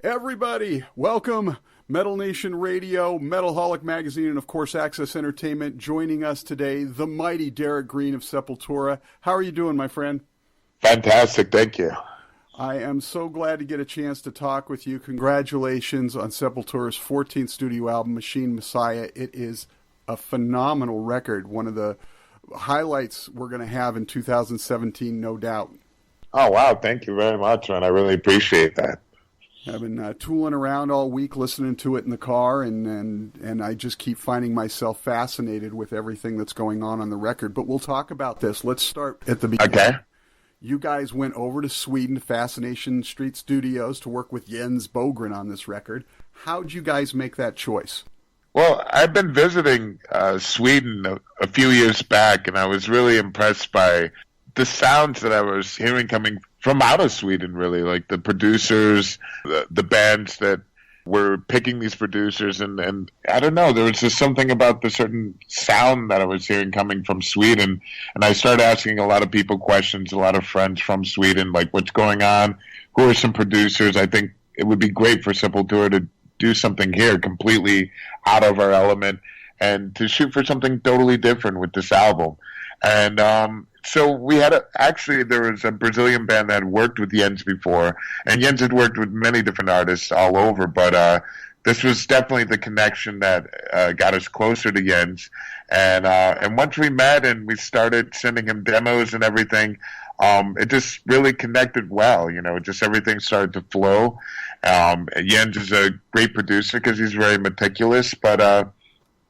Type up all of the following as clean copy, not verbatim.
Everybody, welcome Metal Nation Radio, Metalholic Magazine, and of course Access Entertainment. Joining us today, the mighty Derrick Green of Sepultura. How are you doing, my friend? Fantastic, thank you. I am so glad to get a chance to talk with you. Congratulations on Sepultura's 14th studio album, Machine Messiah. It is a phenomenal record, one of the highlights we're going to have in 2017, no doubt. Oh, wow, thank you very much, man. I really appreciate that. I've been tooling around all week listening to it in the car, and I just keep finding myself fascinated with everything that's going on the record. But we'll talk about this. Let's start at the beginning. Okay. You guys went over to Sweden to Fascination Street Studios to work with Jens Bogren on this record. How'd you guys make that choice? Well, I've been visiting Sweden a few years back, and I was really impressed by the sounds that I was hearing coming from out of Sweden, really, like the producers, the bands that were picking these producers, and I don't know, there was just something about the certain sound that I was hearing coming from Sweden, and I started asking a lot of people questions, a lot of friends from Sweden, like what's going on, who are some producers. I think it would be great for Sepultura to do something here completely out of our element and to shoot for something totally different with this album. And so we had there was a Brazilian band that had worked with Jens before, and Jens had worked with many different artists all over, but this was definitely the connection that got us closer to Jens. And once we met and we started sending him demos and everything, it just really connected well. You know, just everything started to flow. Jens is a great producer because he's very meticulous, but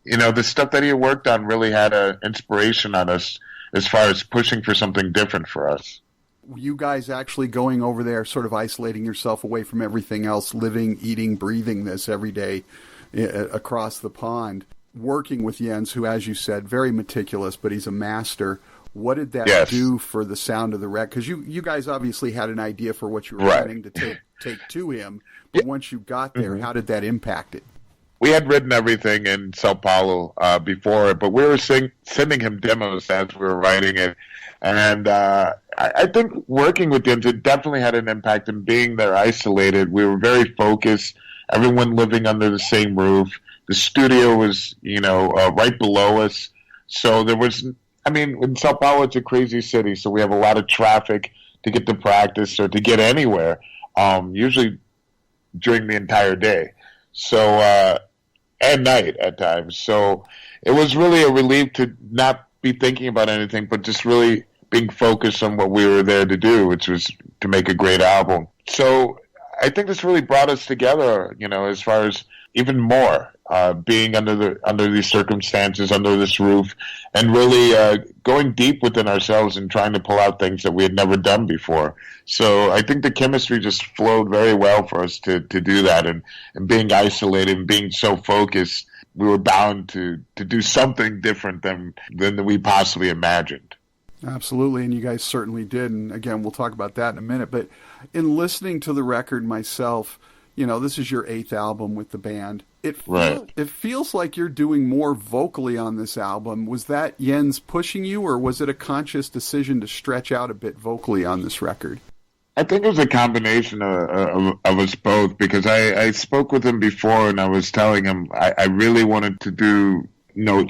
you know, the stuff that he worked on really had an inspiration on us as far as pushing for something different for us. You guys actually going over there, sort of isolating yourself away from everything else, living, eating, breathing this every day across the pond, working with Jens, who, as you said, very meticulous, but he's a master. What did that do for the sound of the record? Because you guys obviously had an idea for what you were planning to take to him, but once you got there, how did that impact it? We had written everything in Sao Paulo before, but we were sending him demos as we were writing it. And I think working with him, it definitely had an impact in being there isolated. We were very focused, everyone living under the same roof. The studio was, right below us. So there was, in Sao Paulo, it's a crazy city, so we have a lot of traffic to get to practice or to get anywhere, usually during the entire day. So, at night at times. So it was really a relief to not be thinking about anything, but just really being focused on what we were there to do, which was to make a great album. So I think this really brought us together, as far as even more, being under these circumstances, under this roof, and really going deep within ourselves and trying to pull out things that we had never done before. So I think the chemistry just flowed very well for us to do that, and being isolated and being so focused, we were bound to do something different than we possibly imagined. Absolutely, and you guys certainly did, and again, we'll talk about that in a minute, but in listening to the record myself, this is your 8th album with the band. It feels like you're doing more vocally on this album. Was that Jens pushing you, or was it a conscious decision to stretch out a bit vocally on this record? I think it was a combination of us both, because I spoke with him before and I was telling him I really wanted to do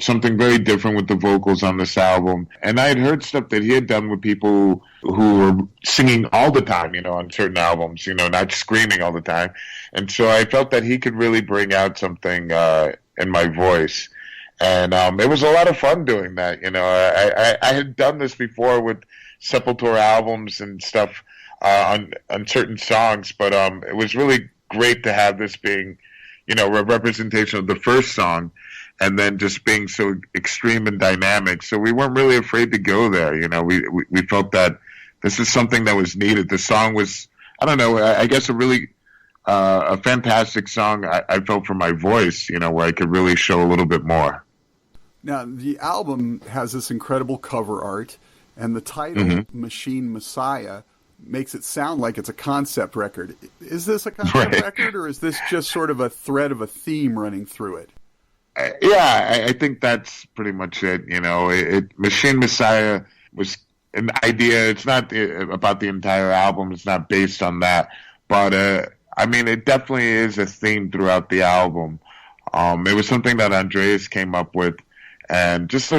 something very different with the vocals on this album. And I had heard stuff that he had done with people who were singing all the time, on certain albums, not screaming all the time. And so I felt that he could really bring out something in my voice. And it was a lot of fun doing that. I had done this before with Sepultura albums and stuff on certain songs, but it was really great to have this being, a representation of the first song, and then just being so extreme and dynamic. So we weren't really afraid to go there. We felt that this is something that was needed. The song was, I guess a fantastic song, I felt, for my voice, where I could really show a little bit more. Now, the album has this incredible cover art, and the title, Machine Messiah, makes it sound like it's a concept record. Is this a concept record, or is this just sort of a thread of a theme running through it? I think that's pretty much it. Machine Messiah was an idea. It's not about the entire album. It's not based on that. But I mean, it definitely is a theme throughout the album. It was something that Andreas came up with, and just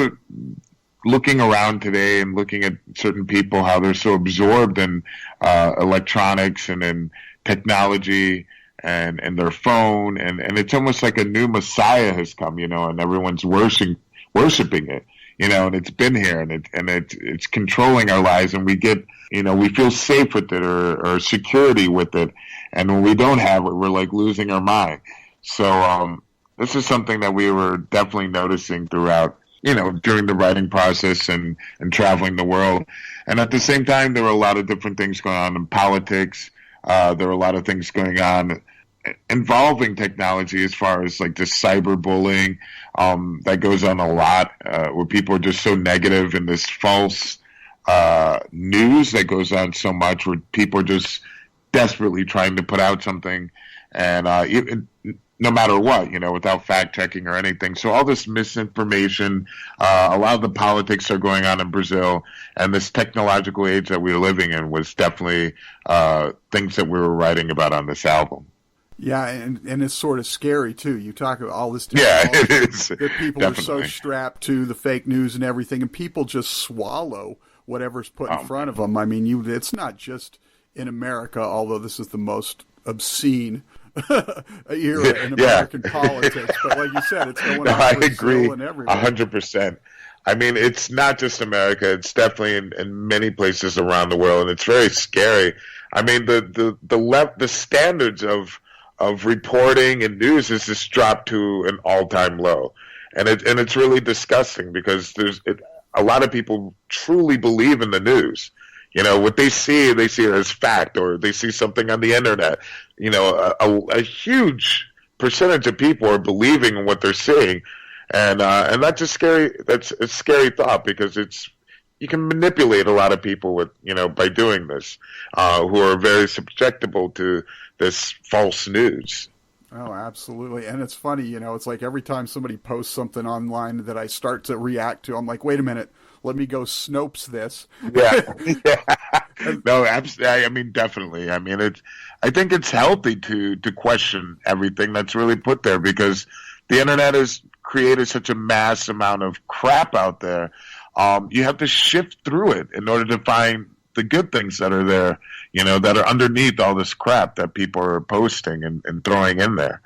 looking around today and looking at certain people, how they're so absorbed in electronics and in technology and their phone, and it's almost like a new messiah has come, and everyone's worshiping it, and it's been here, and it's controlling our lives, and we get, we feel safe with it or security with it, and when we don't have it, we're like losing our mind. So this is something that we were definitely noticing throughout, during the writing process and traveling the world. And at the same time, there were a lot of different things going on in politics. There were a lot of things going on involving technology, as far as like just cyberbullying that goes on a lot, where people are just so negative, and this false news that goes on so much, where people are just desperately trying to put out something, and no matter what, without fact checking or anything. So all this misinformation, a lot of the politics are going on in Brazil, and this technological age that we're living in was definitely things that we were writing about on this album. Yeah, and it's sort of scary too. You talk about all this technology, it is. That people definitely are so strapped to the fake news and everything, and people just swallow whatever's put in front of them. I mean, it's not just in America, although this is the most obscene era in American politics. But like you said, it's going on in Brazil and everywhere. 100%. I mean, it's not just America. It's definitely in many places around the world, and it's very scary. I mean, the standards of reporting and news has just dropped to an all-time low, and it's really disgusting, because a lot of people truly believe in the news. What they see it as fact, or they see something on the internet. A huge percentage of people are believing in what they're seeing, and that's a scary thought, because you can manipulate a lot of people with, by doing this, who are very susceptible to this false news. Oh, absolutely. And it's funny, it's like every time somebody posts something online that I start to react to, I'm like, wait a minute, let me go Snopes this. Yeah. No, absolutely. I mean, definitely. I mean, I think it's healthy to question everything that's really put there, because the internet has created such a mass amount of crap out there. You have to shift through it in order to find the good things that are there, that are underneath all this crap that people are posting and throwing in there.